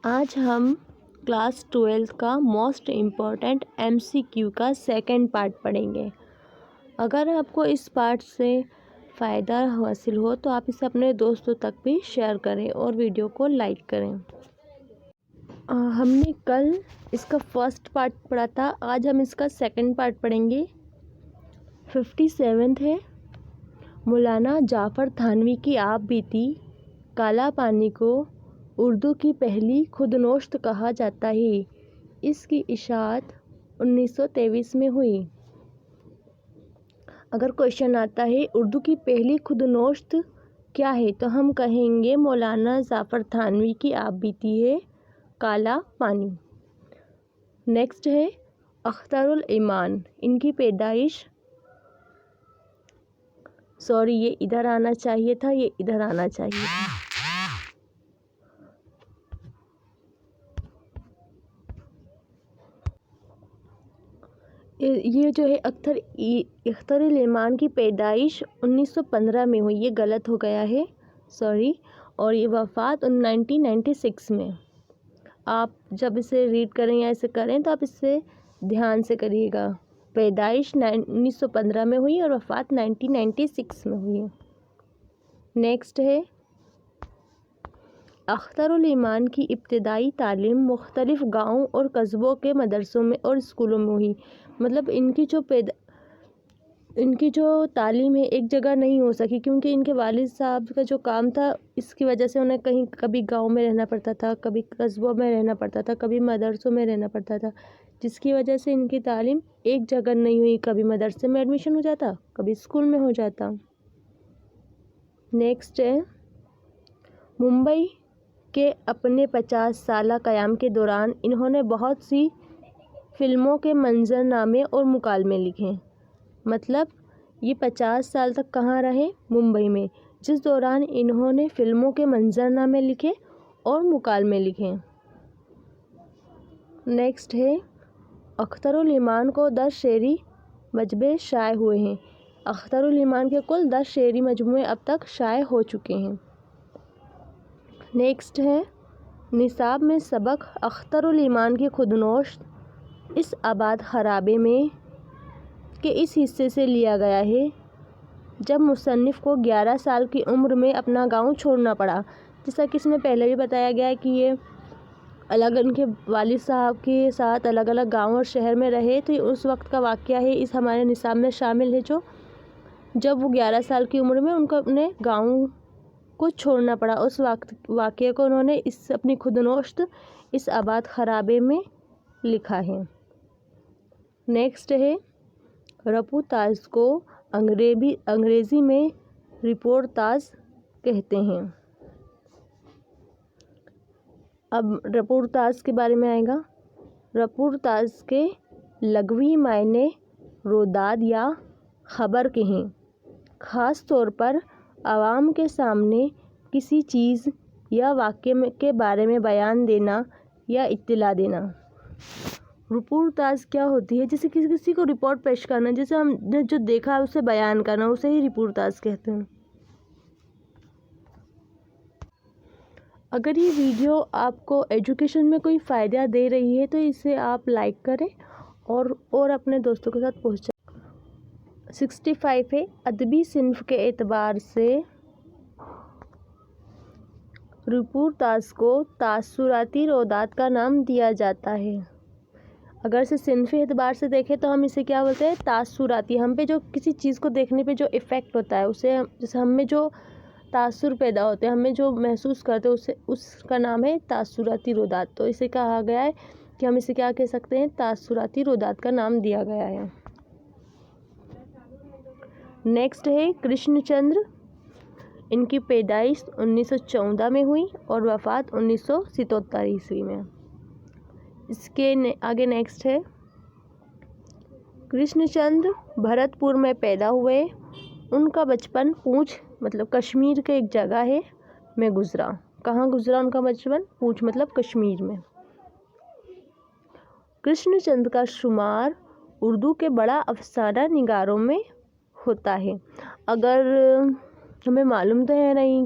آج ہم کلاس 12 کا موسٹ امپورٹنٹ MCQ کا سیکنڈ پارٹ پڑھیں گے۔ اگر آپ کو اس پارٹ سے فائدہ حاصل ہو تو آپ اسے اپنے دوستوں تک بھی شیئر کریں اور ویڈیو کو لائک کریں۔ ہم نے کل اس کا فرسٹ پارٹ پڑھا تھا، آج ہم اس کا سیکنڈ پارٹ پڑھیں گے۔ 57 ہے، مولانا جعفر تھانوی کی آپ بیتی کالا پانی کو اردو کی پہلی خود نوشت کہا جاتا ہے۔ اس کی اشاعت 1923 میں ہوئی۔ اگر کوشچن آتا ہے اردو کی پہلی خود نوشت کیا ہے تو ہم کہیں گے مولانا جعفر تھانوی کی آپ بیتی ہے کالا پانی۔ نیکسٹ ہے اختر الایمان، ان کی پیدائش یہ ادھر آنا چاہیے تھا، یہ ادھر آنا چاہیے تھا۔ یہ جو ہے اختر الایمان کی پیدائش 1915 میں ہوئی، یہ غلط ہو گیا ہے، اور یہ وفات 1996 میں۔ آپ جب اسے ریڈ کریں یا اسے کریں تو آپ اس سے دھیان سے کریے گا۔ پیدائش 1915 میں ہوئی اور وفات 1996 میں ہوئی۔ نیکسٹ ہے اختر الایمان کی ابتدائی تعلیم مختلف گاؤں اور قصبوں کے مدرسوں میں اور اسکولوں میں ہوئی۔ مطلب ان کی جو تعلیم ہے ایک جگہ نہیں ہو سکی، کیونکہ ان کے والد صاحب کا جو کام تھا اس کی وجہ سے انہیں کبھی گاؤں میں رہنا پڑتا تھا، کبھی قصبوں میں رہنا پڑتا تھا، کبھی مدرسوں میں رہنا پڑتا تھا، جس کی وجہ سے ان کی تعلیم ایک جگہ نہیں ہوئی، کبھی مدرسے میں ایڈمیشن ہو جاتا، کبھی اسکول میں ہو جاتا۔ نیکسٹ ہے ممبئی کے اپنے 50 سالہ قیام کے دوران انہوں نے بہت سی فلموں کے منظرنامے اور مکالمے لکھے۔ مطلب یہ 50 سال تک کہاں رہے؟ ممبئی میں، جس دوران انہوں نے فلموں کے منظرنامے لکھے اور مکالمے لکھے۔ نیکسٹ ہے اختر الایمان کو 10 شعری مجموعے شائع ہوئے ہیں۔ اختر الایمان کے کل 10 شعری مجموعے اب تک شائع ہو چکے ہیں۔ نیکسٹ ہے نصاب میں سبق اختر الایمان کی خود نوشت اس آباد خرابے میں کے اس حصے سے لیا گیا ہے جب مصنف کو 11 سال کی عمر میں اپنا گاؤں چھوڑنا پڑا۔ جیسا کہ اس میں پہلے بھی بتایا گیا ہے کہ یہ ان کے والد صاحب کے ساتھ الگ الگ گاؤں اور شہر میں رہے، تو یہ اس وقت کا واقعہ ہے، اس ہمارے نصاب میں شامل ہے، جب وہ 11 سال کی عمر میں ان کو اپنے گاؤں کو چھوڑنا پڑا۔ اس واقعے کو انہوں نے اپنی خود نوشت اس آباد خرابے میں لکھا ہے۔ نیکسٹ ہے رپورتاژ کو انگریزی میں رپورتاژ کہتے ہیں۔ اب رپورتاژ کے بارے میں آئے گا۔ رپورتاژ کے لغوی معنی روداد یا خبر کے ہیں، خاص طور پر عوام کے سامنے کسی چیز یا واقعے کے بارے میں بیان دینا یا اطلاع دینا۔ رپورتاژ کیا ہوتی ہے؟ جیسے کسی کو رپورٹ پیش کرنا، جیسے ہم نے جو دیکھا ہے اسے بیان کرنا، اسے ہی رپورتاژ کہتے ہیں۔ اگر یہ ویڈیو آپ کو ایجوکیشن میں کوئی فائدہ دے رہی ہے تو اسے آپ لائک کریں اور اپنے دوستوں کے ساتھ پہنچائیں۔ 65 ہے ادبی صنف کے اعتبار سے رپورتاژ کو تاثراتی روداد کا نام دیا جاتا ہے۔ اگر اسے صنفی اعتبار سے دیکھیں تو ہم اسے کیا بولتے ہیں؟ تاثراتی۔ ہم پہ جو کسی چیز کو دیکھنے پہ جو ایفیکٹ ہوتا ہے، اسے جیسے ہم میں جو تاثر پیدا ہوتے ہیں، ہمیں جو محسوس کرتے ہیں، اس کا نام ہے تاثراتی روداد۔ تو اسے کہا گیا ہے کہ ہم اسے کیا کہہ سکتے ہیں؟ تاثراتی روداد کا نام دیا گیا ہے۔ نیکسٹ ہے کرشن چندر، ان کی پیدائش 1914 میں ہوئی اور وفات 1977 عیسوی میں۔ اس کے آگے نیکسٹ ہے کرشن چندر بھرت پور میں پیدا ہوئے۔ ان کا بچپن پونچھ مطلب کشمیر کے ایک جگہ ہے میں گزرا۔ کہاں گزرا ان کا بچپن؟ پونچھ مطلب کشمیر میں۔ کرشن چندر کا شمار اردو کے بڑا افسانہ نگاروں میں ہوتا ہے۔ اگر ہمیں معلوم تو ہے نہیں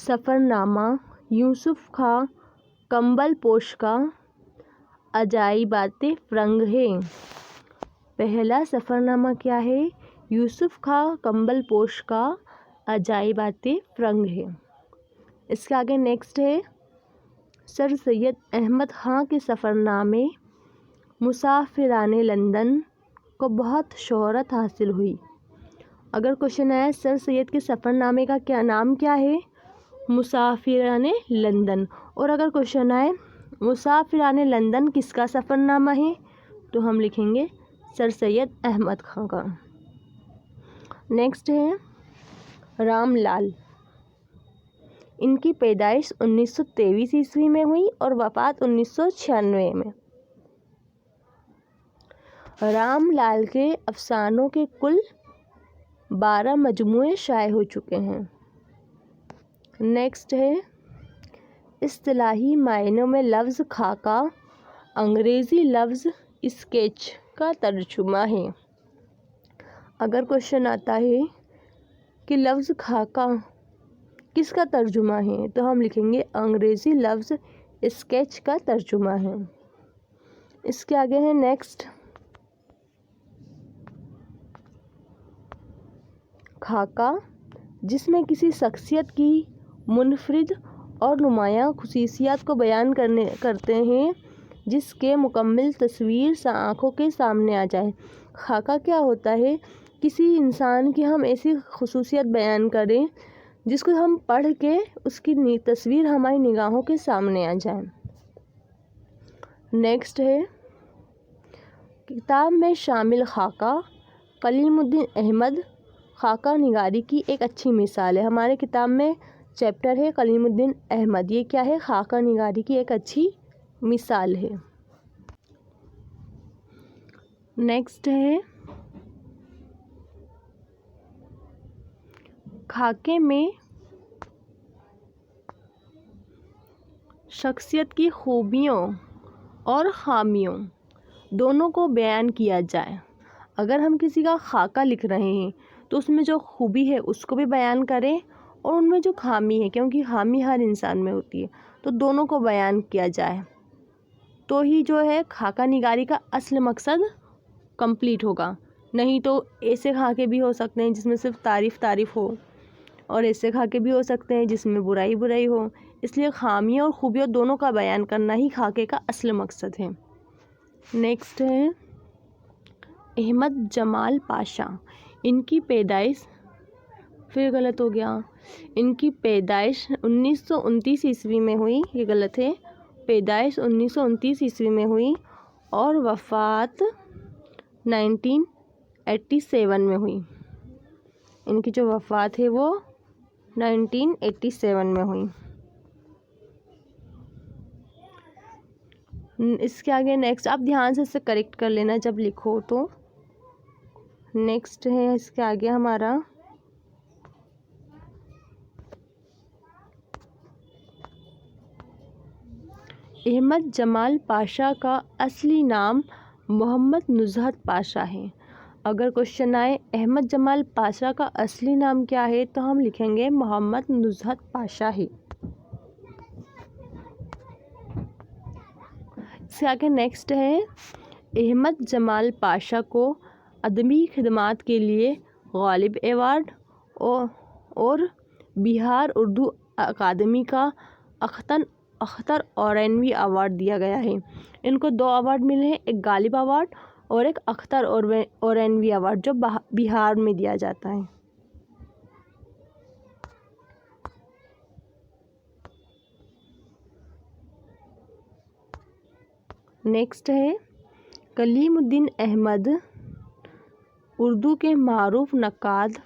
سفر نامہ یوسف خاں کمبل پوش کا عجائبات فرنگ ہے۔ پہلا سفر نامہ کیا ہے؟ یوسف خاں کمبل پوش کا عجائبات فرنگ ہے۔ اس کے آگے نیکسٹ ہے سر سید احمد خاں کے سفر نامے مسافران لندن کو بہت شہرت حاصل ہوئی۔ اگر کوشچن آیا سر سید کے سفر نامے کا نام کیا ہے؟ مسافران لندن۔ اور اگر کوشچن آئے مسافران لندن کس کا سفر نامہ ہے تو ہم لکھیں گے سر سید احمد خاں کا۔ نیکسٹ ہے رام لال، ان کی پیدائش 1923 عیسوی میں ہوئی اور وفات 1996 میں۔ رام لال کے افسانوں کے کل 12 مجموعے شائع ہو چکے ہیں۔ نیکسٹ ہے اصطلاحی معنوں میں لفظ خاکہ انگریزی لفظ اسکیچ کا ترجمہ ہے۔ اگر کوشچن آتا ہے کہ لفظ خاکہ کس کا ترجمہ ہے تو ہم لکھیں گے انگریزی لفظ اسکیچ کا ترجمہ ہے۔ اس کے آگے ہے نیکسٹ خاکہ، جس میں کسی شخصیت کی منفرد اور نمایاں خصوصیات کو بیان کرتے ہیں جس کے مکمل تصویر آنکھوں کے سامنے آ جائے۔ خاکہ کیا ہوتا ہے؟ کسی انسان کی ہم ایسی خصوصیت بیان کریں جس کو ہم پڑھ کے اس کی تصویر ہماری نگاہوں کے سامنے آ جائے۔ نیکسٹ ہے کتاب میں شامل خاکہ کلیم الدین احمد خاکہ نگاری کی ایک اچھی مثال ہے۔ ہمارے کتاب میں چیپٹر ہے کلیم الدین احمد، یہ کیا ہے؟ خاکہ نگاری کی ایک اچھی مثال ہے۔ نیکسٹ ہے خاکے میں شخصیت کی خوبیوں اور خامیوں دونوں کو بیان کیا جائے۔ اگر ہم کسی کا خاکہ لکھ رہے ہیں تو اس میں جو خوبی ہے اس کو بھی بیان کریں اور ان میں جو خامی ہے، کیونکہ خامی ہر انسان میں ہوتی ہے، تو دونوں کو بیان کیا جائے تو ہی جو ہے خاکہ نگاری کا اصل مقصد کمپلیٹ ہوگا۔ نہیں تو ایسے خاکے بھی ہو سکتے ہیں جس میں صرف تعریف ہو اور ایسے خاکے بھی ہو سکتے ہیں جس میں برائی ہو۔ اس لیے خامیوں اور خوبیوں دونوں کا بیان کرنا ہی خاکے کا اصل مقصد ہے۔ نیکسٹ ہے احمد جمال پاشا، ان کی پیدائش پھر غلط ہو گیا، ان کی پیدائش 1929 عیسوی میں ہوئی، یہ غلط ہے، پیدائش 1929 عیسوی میں ہوئی اور وفات 1987 میں ہوئی۔ ان کی جو وفات ہے وہ 1987 میں ہوئی۔ اس کے آگے نیکسٹ آپ دھیان سے اسے کریکٹ کر لینا جب لکھو تو۔ نیکسٹ ہے اس کے آگے ہمارا احمد جمال پاشا کا اصلی نام محمد نزہت پاشا ہے۔ اگر کوشچن آئے احمد جمال پاشا کا اصلی نام کیا ہے تو ہم لکھیں گے محمد نزہت پاشا ہے۔ اس کے آگے نیکسٹ ہے احمد جمال پاشا کو ادبی خدمات کے لیے غالب ایوارڈ اور بہار اردو اکادمی کا اختر اورینوی ایوارڈ دیا گیا ہے۔ ان کو 2 ایوارڈ ملے ہیں، ایک غالب ایوارڈ اور ایک اختر اورینوی ایوارڈ جو بہار میں دیا جاتا ہے۔ نیکسٹ ہے کلیم الدین احمد اردو کے معروف نقاد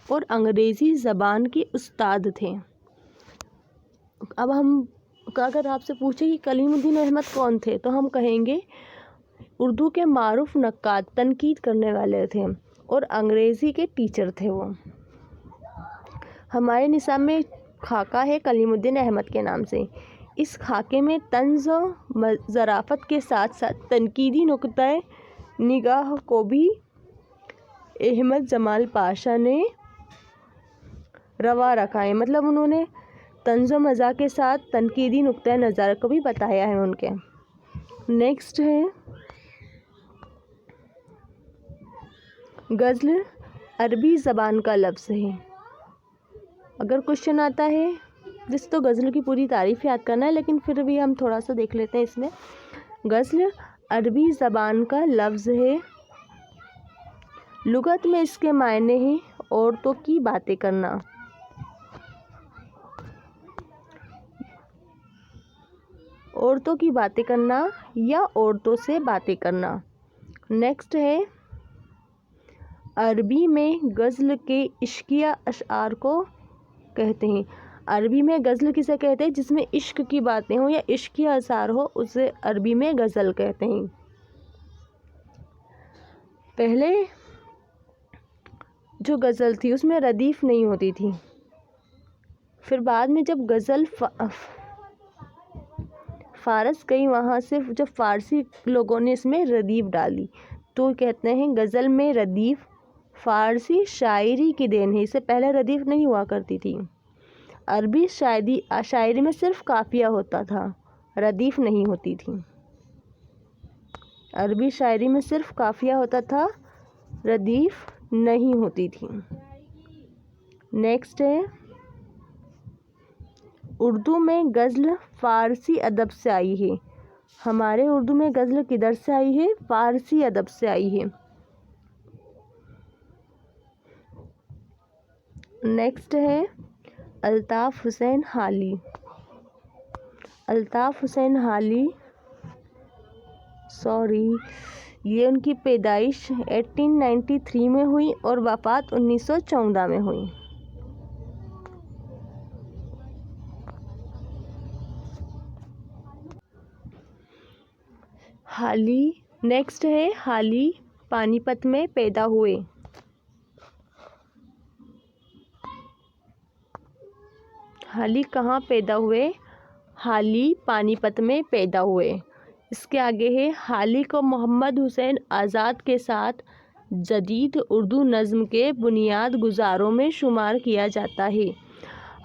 اور انگریزی زبان کے استاد تھے۔ اب اگر آپ سے پوچھیں کہ کلیم الدین احمد کون تھے تو ہم کہیں گے اردو کے معروف نقاد، تنقید کرنے والے تھے اور انگریزی کے ٹیچر تھے وہ۔ ہمارے نصاب میں خاکہ ہے کلیم الدین احمد کے نام سے۔ اس خاکے میں طنز و ظرافت کے ساتھ ساتھ تنقیدی نقطۂ نگاہ کو بھی احمد جمال پاشا نے روا رکھا ہے۔ مطلب انہوں نے طنز و مزاح کے ساتھ تنقیدی نقطۂ نظر کو بھی بتایا ہے ان کے۔ نیکسٹ ہے غزل عربی زبان کا لفظ ہے۔ اگر کوشچن آتا ہے جس تو غزل کی پوری تعریف یاد کرنا ہے، لیکن پھر بھی ہم تھوڑا سا دیکھ لیتے ہیں اس میں۔ غزل عربی زبان کا لفظ ہے، لغت میں اس کے معنی ہیں عورتوں کی باتیں کرنا، عورتوں کی باتیں کرنا یا عورتوں سے باتیں کرنا۔ نیکسٹ ہے عربی میں غزل کے عشقیہ اشعار کو کہتے ہیں۔ عربی میں غزل کسے کہتے ہیں؟ جس میں عشق کی باتیں ہوں یا عشقیہ اشعار ہو، اسے عربی میں غزل کہتے ہیں۔ پہلے جو غزل تھی اس میں ردیف نہیں ہوتی تھی، پھر بعد میں جب غزل فارس گئی، وہاں سے جب فارسی لوگوں نے اس میں ردیف ڈالی تو کہتے ہیں غزل میں ردیف فارسی شاعری کی دین ہے۔ اس سے پہلے ردیف نہیں ہوا کرتی تھی۔ عربی شاعری میں صرف قافیہ ہوتا تھا، ردیف نہیں ہوتی تھی۔ عربی شاعری میں صرف قافیہ ہوتا تھا، ردیف نہیں ہوتی تھی۔ نیکسٹ ہے اردو میں غزل فارسی ادب سے آئی ہے۔ ہمارے اردو میں غزل کدھر سے آئی ہے؟ فارسی ادب سے آئی ہے۔ نیکسٹ ہے الطاف حسین حالی۔ الطاف حسین حالی یہ ان کی پیدائش 1893 میں ہوئی اور وفات 1914 میں ہوئی۔ حالی نیکسٹ ہے حالی پانی پت میں پیدا ہوئے۔ حالی کہاں پیدا ہوئے؟ حالی پانی پت میں پیدا ہوئے۔ اس کے آگے ہے حالی کو محمد حسین آزاد کے ساتھ جدید اردو نظم کے بنیاد گزاروں میں شمار کیا جاتا ہے۔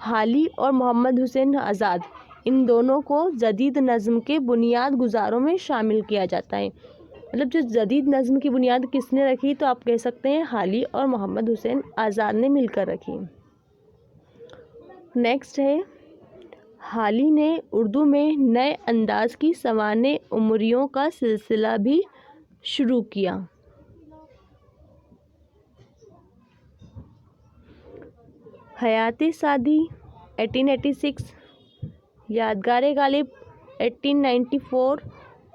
حالی اور محمد حسین آزاد ان دونوں کو جدید نظم کے بنیاد گزاروں میں شامل کیا جاتا ہے۔ مطلب جو جدید نظم کی بنیاد کس نے رکھی؟ تو آپ کہہ سکتے ہیں حالی اور محمد حسین آزاد نے مل کر رکھی۔ نیکسٹ ہے حالی نے اردو میں نئے انداز کی سوانح عمریوں کا سلسلہ بھی شروع کیا۔ حیات سعدی 1886، یادگار غالب 1894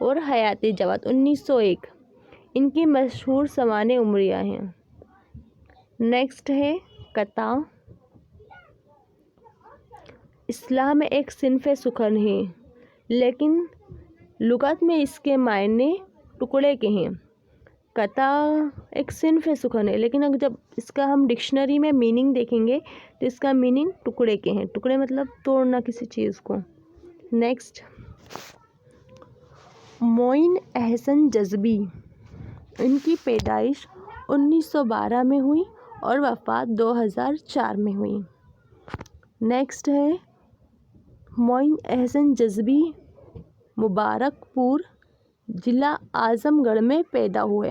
اور حیات جواد 1901 ان کی مشہور سوانح عمریاں ہیں۔ نیکسٹ ہے قطع۔ اصطلاح میں ایک صنف سخن ہے، لیکن لغت میں اس کے معنی ٹکڑے کے ہیں۔ قطع ایک صنف سخن ہے، لیکن اگر جب اس کا ہم ڈکشنری میں میننگ دیکھیں گے تو اس کا میننگ ٹکڑے کے ہیں۔ ٹکڑے مطلب توڑنا کسی چیز کو۔ نیکسٹ معین احسن جذبی، ان کی پیدائش 1912 میں ہوئی اور وفات 2004 میں ہوئی۔ نیکسٹ ہے معین احسن جذبی مبارک پور ضلع اعظم گڑھ میں پیدا ہوئے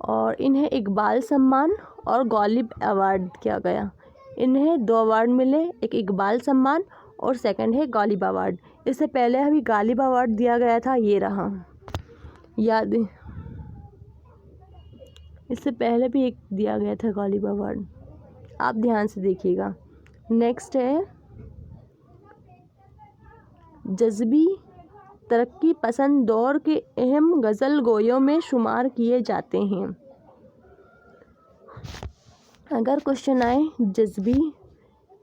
اور انہیں اقبال سمان اور غالب ایوارڈ دیا گیا۔ انہیں 2 ایوارڈ ملے، ایک اقبال سمان اور سیکنڈ ہے غالب ایوارڈ۔ اس سے پہلے ابھی غالب ایوارڈ دیا گیا تھا، یہ رہا یاد، اس سے پہلے بھی ایک دیا گیا تھا غالب ایوارڈ، آپ دھیان سے دیکھیے گا۔ نیکسٹ ہے جذبی ترقی پسند دور کے اہم غزل گویوں میں شمار کیے جاتے ہیں۔ اگر کوشچن آئے جذبی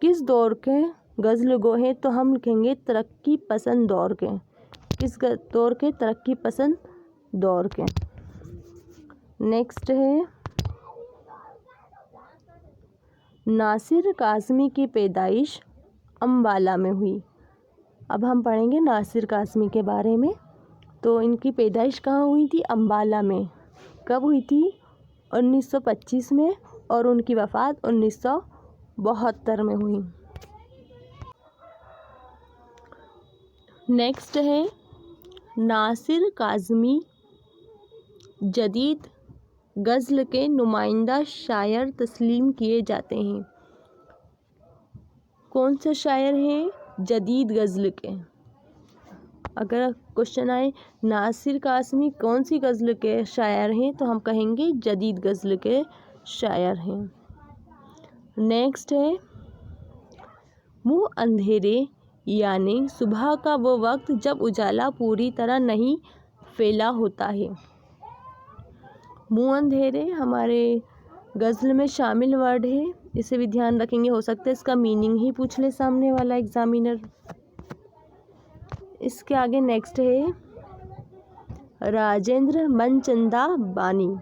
کس دور کے غزل گو ہیں تو ہم لکھیں گے ترقی پسند دور کے۔ کس دور کے؟ ترقی پسند دور کے۔ نیکسٹ ہے ناصر قاسمی کی پیدائش امبالہ میں ہوئی۔ اب ہم پڑھیں گے ناصر قاسمی کے بارے میں۔ تو ان کی پیدائش کہاں ہوئی تھی؟ امبالہ میں۔ کب ہوئی تھی؟ 1925 میں، اور ان کی وفات 1972 میں ہوئی۔ نیکسٹ ہے ناصر کاظمی جدید غزل کے نمائندہ شاعر تسلیم کیے جاتے ہیں۔ کون سے شاعر ہیں؟ جدید غزل کے۔ اگر کوشچن آئے ناصر کاظمی کون سی غزل کے شاعر ہیں تو ہم کہیں گے جدید غزل کے شاعر ہیں۔ نیکسٹ ہے منہ اندھیرے یعنی صبح کا وہ وقت جب اجالا پوری طرح نہیں پھیلا ہوتا ہے۔ منہ اندھیرے ہمارے غزل میں شامل ورڈ ہے، اسے بھی دھیان رکھیں گے، ہو سکتا ہے اس کا میننگ ہی پوچھ لے سامنے والا ایگزامینر۔ اس کے آگے نیکسٹ ہے راجندر منچندا بانی،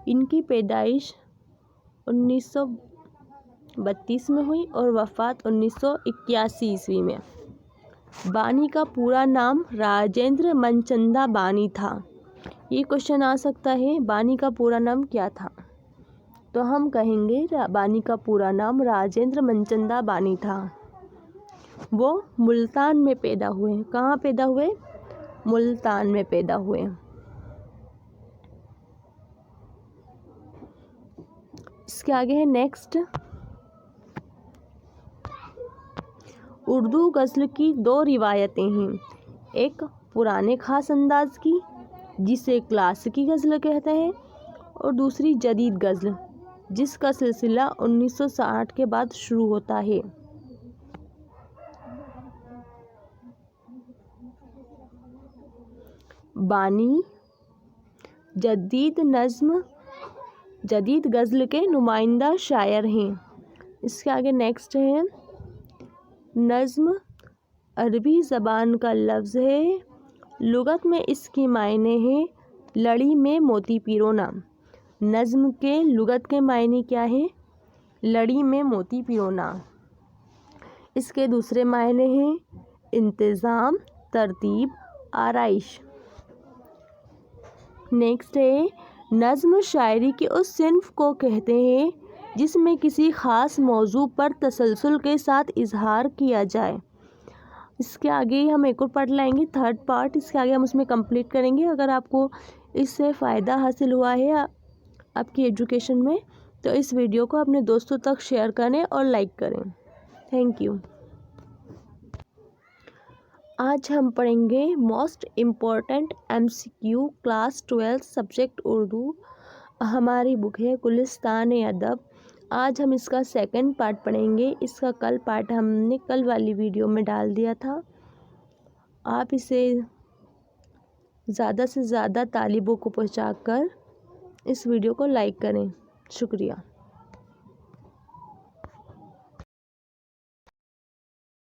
ان کی پیدائش 1932 میں ہوئی اور وفات 1981 عیسوی میں۔ بانی کا پورا نام راجندر منچندا بانی تھا۔ یہ کوشچن آ سکتا ہے بانی کا پورا نام کیا تھا، تو ہم کہیں گے بانی کا پورا نام راجندر منچندا بانی تھا۔ وہ ملتان میں پیدا ہوئے۔ کہاں پیدا ہوئے؟ ملتان میں پیدا ہوئے۔ اس کے آگے ہے نیکسٹ اردو غزل کی دو روایتیں ہیں، ایک پرانے خاص انداز کی جسے کلاسیکی غزل کہتے ہیں، اور دوسری جدید غزل جس کا سلسلہ 1960 کے بعد شروع ہوتا ہے۔ بانی جدید غزل کے نمائندہ شاعر ہیں۔ اس کے آگے نیکسٹ ہے نظم عربی زبان کا لفظ ہے، لغت میں اس کے معنی ہیں لڑی میں موتی پیرونا۔ نظم کے لغت کے معنی کیا ہے؟ لڑی میں موتی پیرونا۔ اس کے دوسرے معنی ہیں انتظام، ترتیب، آرائش۔ نیکسٹ ہے نظم شاعری کی اس صنف کو کہتے ہیں جس میں کسی خاص موضوع پر تسلسل کے ساتھ اظہار کیا جائے۔ اس کے آگے ہم ایک اور پارٹ لائیں گے، تھرڈ پارٹ، اس کے آگے ہم اس میں کمپلیٹ کریں گے۔ اگر آپ کو اس سے فائدہ حاصل ہوا ہے آپ کی ایجوکیشن میں تو اس ویڈیو کو اپنے دوستوں تک شیئر کریں اور لائک کریں۔ Thank you. آج ہم پڑھیں گے most important MCQ class 12 subject Urdu. ہماری بک ہے گلستان ادب۔ آج ہم اس کا سیکنڈ پارٹ پڑھیں گے۔ اس کا کل پارٹ ہم نے کل والی ویڈیو میں ڈال دیا تھا۔ آپ اسے زیادہ سے زیادہ طالبوں کو پہنچا کر اس ویڈیو کو لائک کریں۔ شکریہ۔